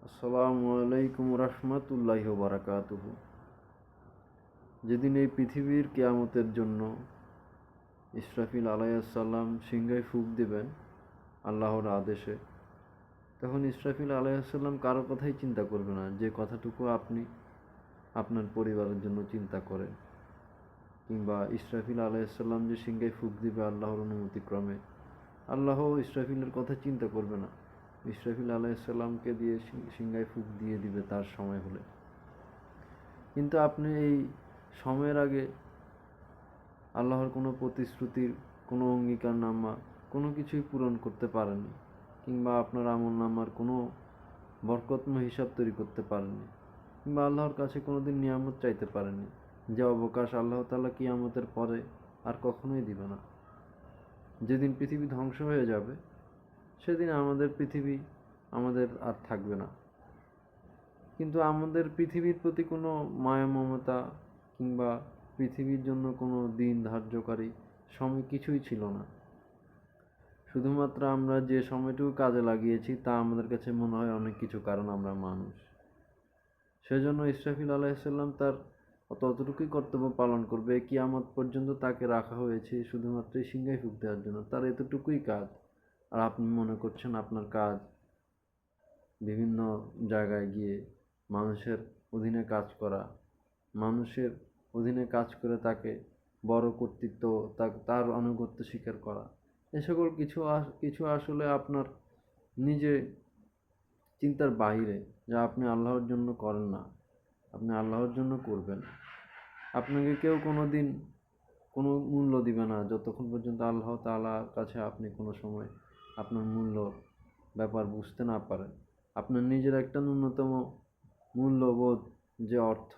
আসসালামু আলাইকুম রহমতুল্লাহি ওয়া বারাকাতুহু। যেদিন এই পৃথিবীর কিয়ামতের জন্য ইসরাফিল আলাইহিসসালাম সিংহায় ফুঁক দেবেন আল্লাহর আদেশে, তখন ইসরাফিল আলাইহিসসালাম কারো কথাই চিন্তা করবে না, যে কথাটুকু আপনি আপনার পরিবারের জন্য চিন্তা করেন। কিংবা ইসরাফিল আলাইহিসসালাম যে সিংহায় ফুঁক দিবে আল্লাহর অনুমতিক্রমে, আল্লাহ ইসরাফিলের কথা চিন্তা করবে না, ইসরাফিল আলাইহিসসালামকে দিয়ে সিংহায় ফুঁক দিয়ে দিবে তার সময় হলে। কিন্তু আপনি এই সময়ের আগে আল্লাহর কোনো প্রতিশ্রুতির কোনো অঙ্গীকারনামা কোনো কিছুই পূরণ করতে পারেননি, কিংবা আপনার আমলনামার কোনো বরকতময় হিসাব তৈরি করতে পারেননি, কিংবা আল্লাহর কাছে কোনো দিন নিয়ামত চাইতে পারেননি, যে অবকাশ আল্লাহ তাআলা কিয়ামতের পরে আর কখনোই দিবে না। যেদিন পৃথিবী ধ্বংস হয়ে যাবে সেদিন আমাদের পৃথিবী আমাদের আর থাকবে না। কিন্তু আমাদের পৃথিবীর প্রতি কোনো মায়া মমতা কিংবা পৃথিবীর জন্য কোনো দিন ধার্যকারী সময় কিছুই ছিল না। শুধুমাত্র আমরা যে সময়টুকু কাজে লাগিয়েছি তা আমাদের কাছে মনে হয় অনেক কিছু, কারণ আমরা মানুষ। সেজন্য ইসরাফিল আলাইহিসসালাম তার ততটুকুই কর্তব্য পালন করবে। কিয়ামত পর্যন্ত তাকে রাখা হয়েছে শুধুমাত্র সিংহায় ফুঁক দেওয়ার জন্য, তার এতটুকুই কাজ। আর আপনি মনে করছেন আপনার কাজ বিভিন্ন জায়গায় গিয়ে মানুষের অধীনে কাজ করা, মানুষের অধীনে কাজ করে তাকে বড় কর্তৃত্ব, তার আনুগত্য স্বীকার করা, এ সকল কিছু আসলে আপনার নিজে চিন্তার বাইরে, যা আপনি আল্লাহর জন্য করেন না, আপনি আল্লাহর জন্য করবেন। আপনাকে কেউ কোনো দিন কোনো মূল্য দিবে না যতক্ষণ পর্যন্ত আল্লাহ তাআলার কাছে আপনি কোনো সময় আপনার মূল্য ব্যাপার বুঝতে না পারেন। আপনার নিজের একটা ন্যূনতম মূল্যবোধ যে অর্থ,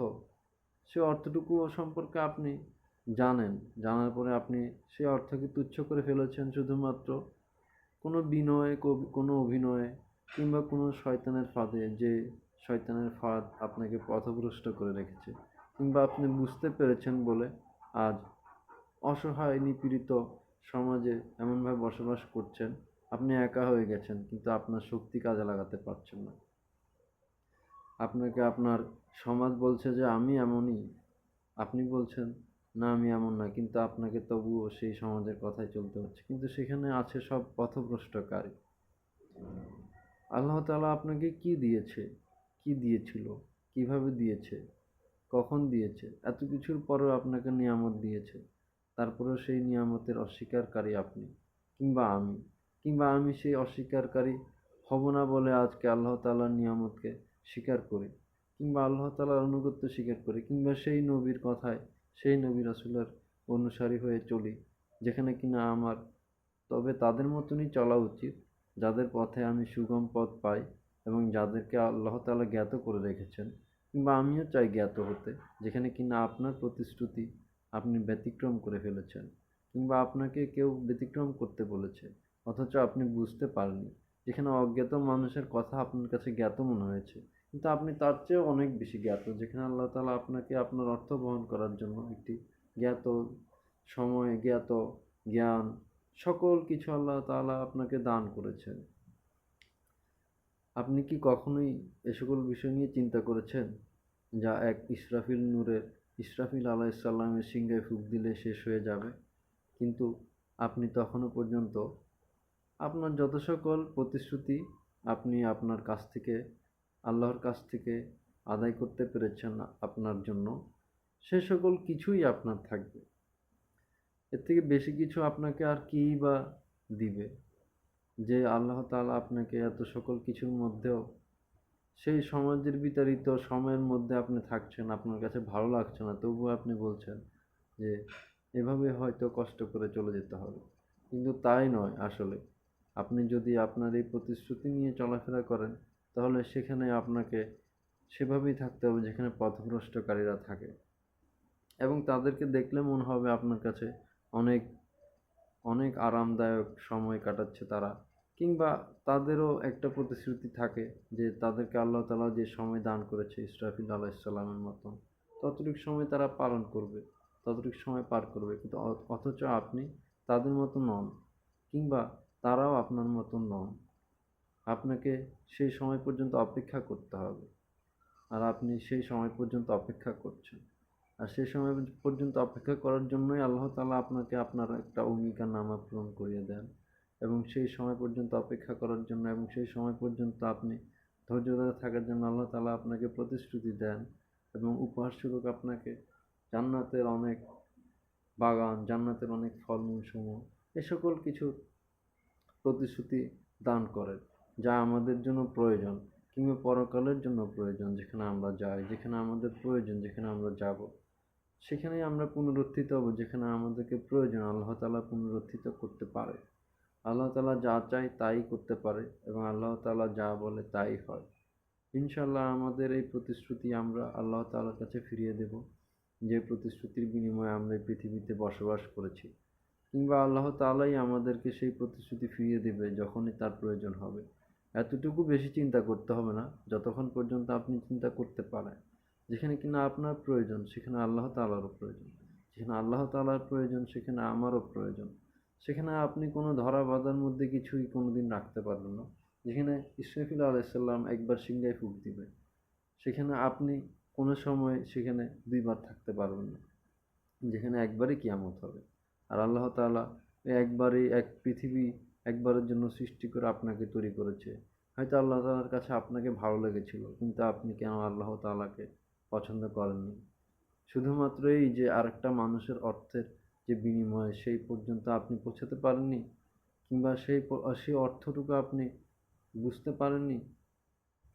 সে অর্থটুকু সম্পর্কে আপনি জানেন, জানার পরে আপনি সেই অর্থকে তুচ্ছ করে ফেলেছেন শুধুমাত্র কোনো বিনয়ে, কোনো অভিনয়ে, কিংবা কোনো শয়তানের ফাঁদে, যে শয়তানের ফাঁদ আপনাকে পথভ্রষ্ট করে রেখেছে। কিংবা আপনি বুঝতে পেরেছেন বলে আজ অসহায় নিপীড়িত সমাজে এমনভাবে বসবাস করছেন, আপনি একা হয়ে গেছেন, কিন্তু আপনার শক্তি কাজে লাগাতে পারছেন না। আপনাকে আপনার সমাজ বলছে যে আমি এমনই, আপনি বলছেন না আমি এমন না, কিন্তু আপনাকে তবুও সেই সমাজের কথাই চলতে হচ্ছে, কিন্তু সেখানে আছে সব পথভ্রষ্টকারী। আল্লাহ তাআলা আপনাকে কি দিয়েছে, কি দিয়েছিল, কিভাবে দিয়েছে, কখন দিয়েছে, এত কিছুর পরেও আপনাকে নিয়ামত দিয়েছে, তারপরেও সেই নিয়ামতের অস্বীকারী আপনি কিংবা আমি সেই অস্বীকারী হব না বলে আজকে আল্লাহ তাআলার নিয়ামতকে স্বীকার করি, কিংবা আল্লাহ তাআলার আনুগত্য স্বীকার করি, কিংবা সেই নবীর কথায়, সেই নবী রাসূলের অনুসারী হয়ে চলি, যেখানে কিনা আমার তবে তাদের মতনই চলা উচিত যাদের পথে আমি সুগম পথ পাই এবং যাদেরকে আল্লাহ তাআলা জ্ঞাত করে রেখেছেন। কিংবা আমিও চাই জ্ঞাত হতে, যেখানে কিনা আপনার প্রতিশ্রুতি আপনি ব্যতিক্রম করে ফেলেছেন, কিংবা আপনাকে কেউ ব্যতিক্রম করতে বলেছে অথচ আপনি বুঝতে পারেননি, যেখানে অজ্ঞাত মানুষের কথা আপনার কাছে জ্ঞাত মনে হয়েছে, কিন্তু আপনি তার চেয়েও অনেক বেশি জ্ঞাত, যেখানে আল্লাহ তাআলা আপনাকে আপনার অর্থ বহন করার জন্য একটি জ্ঞাত সময়, জ্ঞাত জ্ঞান, সকল কিছু আল্লাহ তাআলা আপনাকে দান করেছেন। আপনি কি কখনোই এ সকল বিষয় নিয়ে চিন্তা করেছেন, যা এক ইসরাফিল আলাইহিসসালামের সিংহায় ফুঁক দিলে শেষ হয়ে যাবে, কিন্তু আপনি তখনও পর্যন্ত আপনার যত সকল প্রতিশ্রুতি আপনি আপনার কাছ থেকে, আল্লাহর কাছ থেকে আদায় করতে পেরেছেন আপনার জন্য, সে সকল কিছুই আপনার থাকবে। এর থেকে বেশি কিছু আপনাকে আর কিই বা দিবে, যে আল্লাহ তাআলা আপনাকে এত সকল কিছুর মধ্যেও সেই সমাজের বিতাড়িত সময়ের মধ্যে আপনি থাকছেন, আপনার কাছে ভালো লাগছে না, তবুও আপনি বলছেন যে এভাবে হয়তো কষ্ট করে চলে যেতে হবে। কিন্তু তাই নয় আসলে। আপনি যদি আপনার এই প্রতিশ্রুতি নিয়ে চলাফেরা করেন, তাহলে সেখানে আপনাকে সেভাবেই থাকতে হবে যেখানে পথভ্রষ্টকারীরা থাকে, এবং তাদেরকে দেখলে মনে হবে আপনার কাছে অনেক অনেক আরামদায়ক সময় কাটাচ্ছে তারা, কিংবা তাদেরও একটা প্রতিশ্রুতি থাকে যে তাদেরকে আল্লাহ তাআলা যে সময় দান করেছে ইসরাফিল আলাইহিসসালামের মতন, ততটুকু সময় তারা পালন করবে, ততটুকু সময় পার করবে, কিন্তু অথচ আপনি তাদের মতো নন, কিংবা তারাও আপনার মতো নন। আপনাকে সেই সময় পর্যন্ত অপেক্ষা করতে হবে, আর আপনি সেই সময় পর্যন্ত অপেক্ষা করছেন। আর সেই সময় পর্যন্ত অপেক্ষা করার জন্যই আল্লাহ তাআলা আপনাকে আপনার একটা অঙ্গীকারনামা পূরণ করিয়ে দেন, এবং সেই সময় পর্যন্ত অপেক্ষা করার জন্য এবং সেই সময় পর্যন্ত আপনি ধৈর্য ধরে থাকার জন্য আল্লাহ তাআলা আপনাকে প্রতিশ্রুতি দেন, এবং উপহারস্বরূপ আপনাকে জান্নাতের অনেক বাগান, জান্নাতের অনেক ফলমূল সমূহ, এ সকল কিছু প্রতিশ্রুতি দান করেন, যা আমাদের জন্য প্রয়োজন, কিংবা পরকালের জন্য প্রয়োজন। যেখানে আমরা যাই, যেখানে আমাদের প্রয়োজন, যেখানে আমরা যাব, সেখানেই আমরা পুনরুত্থিত হব। যেখানে আমাদেরকে প্রয়োজন আল্লাহ তাআলা পুনরুত্থিত করতে পারে। আল্লাহ তাআলা যা চায় তাই করতে পারে, এবং আল্লাহ তাআলা যা বলে তাই হয়। ইনশাআল্লাহ আমাদের এই প্রতিশ্রুতি আমরা আল্লাহ তাআলার কাছে ফিরিয়ে দেব, যে প্রতিশ্রুতির বিনিময়ে আমরা এই পৃথিবীতে বসবাস করেছি, কিংবা আল্লাহ তাআলাই আমাদেরকে সেই প্রতিশ্রুতি ফিরিয়ে দেবে যখনই তার প্রয়োজন হবে। এতটুকু বেশি চিন্তা করতে হবে না, যতক্ষণ পর্যন্ত আপনি চিন্তা করতে পারেন। যেখানে কিনা আপনার প্রয়োজন সেখানে আল্লাহ তাআলারও প্রয়োজন, যেখানে আল্লাহ তাআলার প্রয়োজন সেখানে আমারও প্রয়োজন। সেখানে আপনি কোনো ধরা বাঁধার মধ্যে কিছুই কোনোদিন রাখতে পারবেন না। যেখানে ইসরাফিল আলাইহিস সালাম একবার সিংহায় ফুঁক দিবে, সেখানে আপনি কোনো সময় সেখানে দুইবার থাকতে পারবেন না। যেখানে একবারই কিয়ামত হবে। আর আল্লাহ তাআলা একবারই এক পৃথিবী একবারের জন্য সৃষ্টি করে আপনাকে তৈরি করেছে। হয়তো আল্লাহ তাআলার কাছে আপনাকে ভালো লেগেছিল, কিন্তু আপনি কেন আল্লাহ তাআলাকে পছন্দ করেননি? শুধুমাত্র এই যে আরেকটা মানুষের অর্থের যে বিনিময়ে সেই পর্যন্ত আপনি পৌঁছাতে পারেননি, কিংবা সেই অর্থটুকু আপনি বুঝতে পারেননি।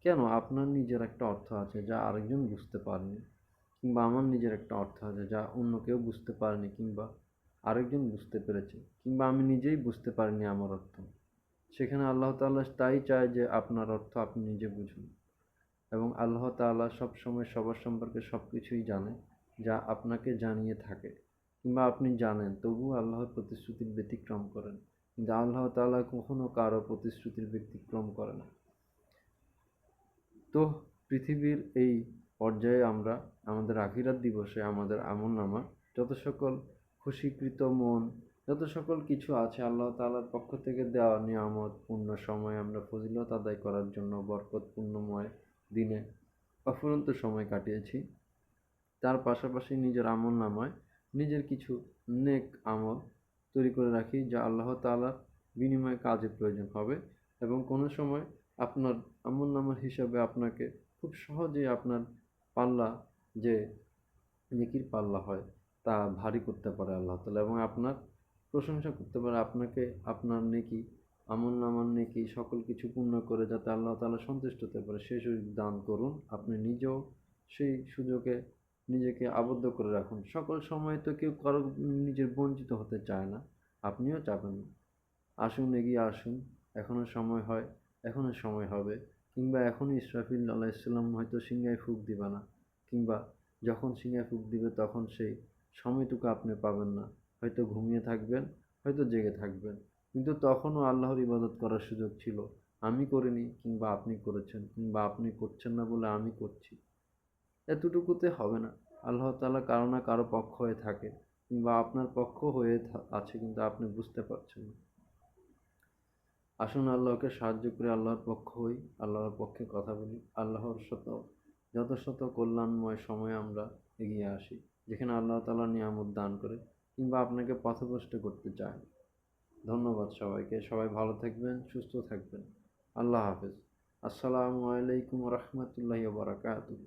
কেন? আপনার নিজের একটা অর্থ আছে যা আরেকজন বুঝতে পারেনি, কিংবা আমার নিজের একটা অর্থ আছে যা অন্য কেউ বুঝতে পারেনি, কিংবা আরেকজন বুঝতে পেরেছে, কিংবা আমি নিজেই বুঝতে পারিনি আমার অর্থ। সেখানে আল্লাহ তাআলা তাই চায় যে আপনার অর্থ আপনি নিজে বুঝুন। এবং আল্লাহ তাআলা সবসময় সবার সম্পর্কে সব কিছুই জানে, যা আপনাকে জানিয়ে থাকে, কিংবা আপনি জানেন তবুও আল্লাহর প্রতিশ্রুতির ব্যতিক্রম করেন। কিন্তু আল্লাহ তাআলা কখনো কারো প্রতিশ্রুতির ব্যতিক্রম করে না। তো পৃথিবীর এই পর্যায়ে আমরা আমাদের আখিরাত দিবসে আমাদের আমলনামা যত সকল খুশিকৃত মন, যত সকল কিছু আছে আল্লাহ তাআলার পক্ষ থেকে দেওয়া নিয়ামত, পূর্ণ সময় আমরা ফজিলত আদায় করার জন্য বরকতপূর্ণময় দিনে অফুরন্ত সময় কাটিয়েছি। তার পাশাপাশি নিজের আমলনামায় নিজের কিছু নেক আমল তৈরি করে রাখি, যা আল্লাহ তাআলার বিনিময়ে কাজে প্রয়োজন হবে। এবং কোনো সময় আপনার আমলনামার হিসাবে আপনাকে খুব সহজেই আপনার পাল্লা, যে নেকির পাল্লা হয়, তা ভারী করতে পারে আল্লাহ তাআলা, এবং আপনার প্রশংসা করতে পারে আপনাকে, আপনার নেকি, আমলনামার নেকি সকল কিছু পূর্ণ করে যাতে আল্লাহ তাআলা সন্তুষ্ট হতে পারে সেই সুযোগ দান করুন। আপনি নিজেও সেই সুযোগে নিজেকে আবদ্ধ করে রাখুন। সকল সময় তো কেউ কারো নিজের বঞ্চিত হতে চায় না, আপনিও চাবেন না। আসুন, এগিয়ে আসুন, এখনো সময় হয়, এখনো সময় হবে, কিংবা এখনই ইসরাফিল আলাইহিস সালাম হয়তো সিংহায় ফুঁক দিবে না, কিংবা যখন সিংহায় ফুঁক দিবে তখন সেই সময়টুকু আপনি পাবেন না। হয়তো ঘুমিয়ে থাকবেন, হয়তো জেগে থাকবেন, কিন্তু তখনও আল্লাহর ইবাদত করার সুযোগ ছিল। আমি করিনি, কিংবা আপনি করেছেন, কিংবা আপনি করছেন না বলে আমি করছি, এতটুকুতে হবে না। আল্লাহ তাআলা কারো না কারো পক্ষ হয়ে থাকে, কিংবা আপনার পক্ষ হয়ে আছে, কিন্তু আপনি বুঝতে পারছেন না। আসুন আল্লাহকে সাহায্য করে আল্লাহর পক্ষ হই, আল্লাহর পক্ষে কথা বলি, আল্লাহর যত শত কল্যাণময় সময়ে আমরা এগিয়ে আসি, যেখানে আল্লাহ তাআলা নিয়ামত দান করে, কিংবা আপনাকে পথভ্রষ্ট করতে চায়। ধন্যবাদ সবাইকে। সবাই ভালো থাকবেন, সুস্থ থাকবেন। আল্লাহ হাফেজ। আসসালামু আলাইকুম ওয়া রাহমাতুল্লাহি ওয়া বারাকাতুহু।